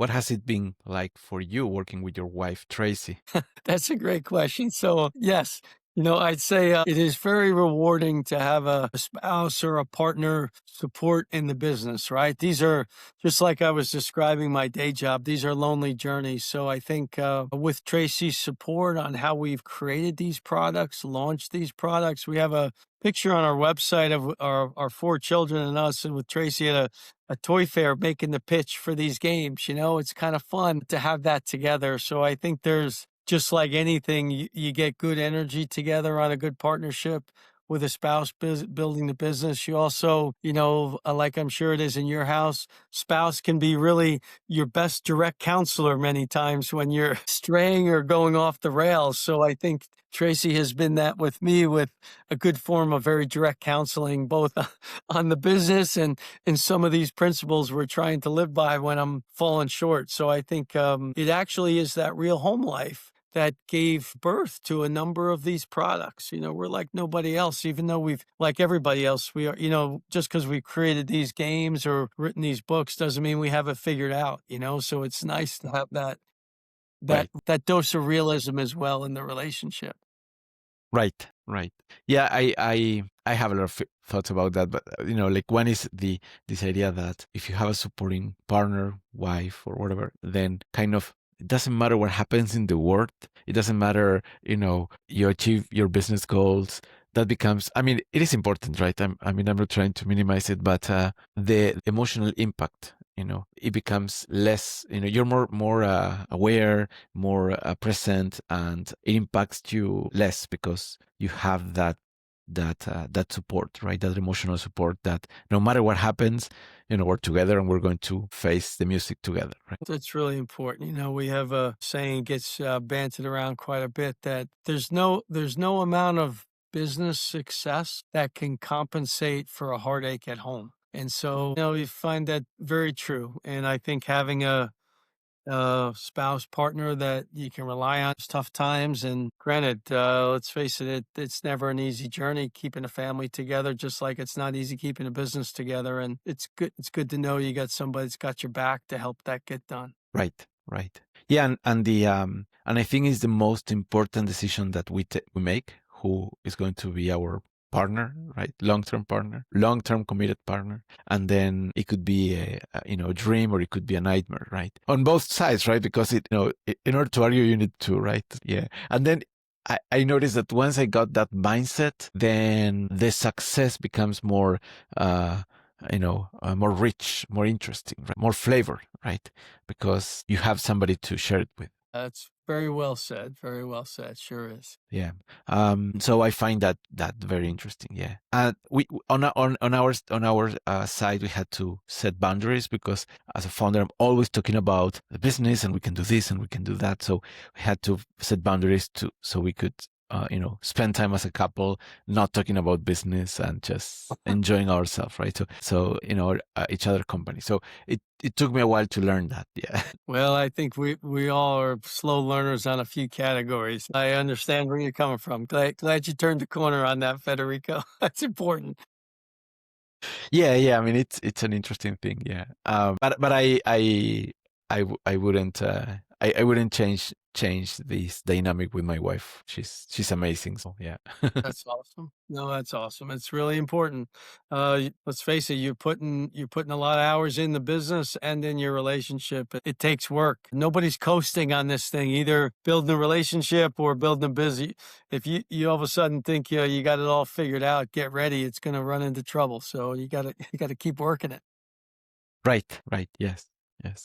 what has it been like for you working with your wife, Tracy? That's a great question. So, yes, I'd say it is very rewarding to have a spouse or a partner support in the business, right? These are just like I was describing my day job, these are lonely journeys. So, I think with Tracy's support on how we've created these products, launched these products, we have a picture on our website of our four children and us, and with Tracy at a toy fair making the pitch for these games. It's kind of fun to have that together. So I think there's just like anything, you get good energy together on a good partnership with a spouse building the business. You also, like I'm sure it is in your house, spouse can be really your best direct counselor many times when you're straying or going off the rails. So I think Tracy has been that with me with a good form of very direct counseling, both on the business and in some of these principles we're trying to live by when I'm falling short. So I think it actually is that real home life that gave birth to a number of these products. We're like nobody else, even though we've, like everybody else, we are, just because we've created these games or written these books doesn't mean we have it figured out, so it's nice to have that Right. that dose of realism as well in the relationship. Right, right. Yeah, I have a lot of thoughts about that, but like one is this idea that if you have a supporting partner, wife, or whatever, then kind of it doesn't matter what happens in the world. It doesn't matter, you achieve your business goals. That becomes, I mean, it is important, right? I mean, I'm not trying to minimize it, but the emotional impact, it becomes less. You're more aware, more present, and it impacts you less because you have that support, right? That emotional support that no matter what happens, we're together and we're going to face the music together, right? That's really important. We have a saying gets banted around quite a bit that there's no amount of business success that can compensate for a heartache at home. And so, you find that very true. And I think having a spouse partner that you can rely on tough times. And granted, let's face it, it's never an easy journey keeping a family together, just like it's not easy keeping a business together. And it's good. It's good to know you got somebody that's got your back to help that get done. Right, right. Yeah, and I think it's the most important decision that we make. Who is going to be our partner, right? Long-term partner, long-term committed partner, and then it could be a dream or it could be a nightmare, right? On both sides, right? Because in order to argue, you need to, right? Yeah, and then. I noticed that once I got that mindset, then the success becomes more more rich, more interesting, right? More flavor, right? Because you have somebody to share it with. That's very well said. Very well said. Sure is. Yeah. So I find that very interesting. Yeah. We on our side we had to set boundaries because as a founder I'm always talking about the business and we can do this and we can do that. So we had to set boundaries so we could spend time as a couple, not talking about business and just enjoying ourselves, right? So each other company. So it took me a while to learn that. Yeah. Well, I think we all are slow learners on a few categories. I understand where you're coming from. Glad you turned the corner on that, Federico. That's important. Yeah. I mean, it's an interesting thing. Yeah. But I wouldn't I wouldn't change this dynamic with my wife. She's amazing. So yeah. That's awesome. No, that's awesome. It's really important. Let's face it, you're putting a lot of hours in the business and in your relationship. It takes work. Nobody's coasting on this thing, either building a relationship or building a business. If you all of a sudden think you got it all figured out, get ready. It's going to run into trouble. So you got to keep working it. Right. Right. Yes. Yes.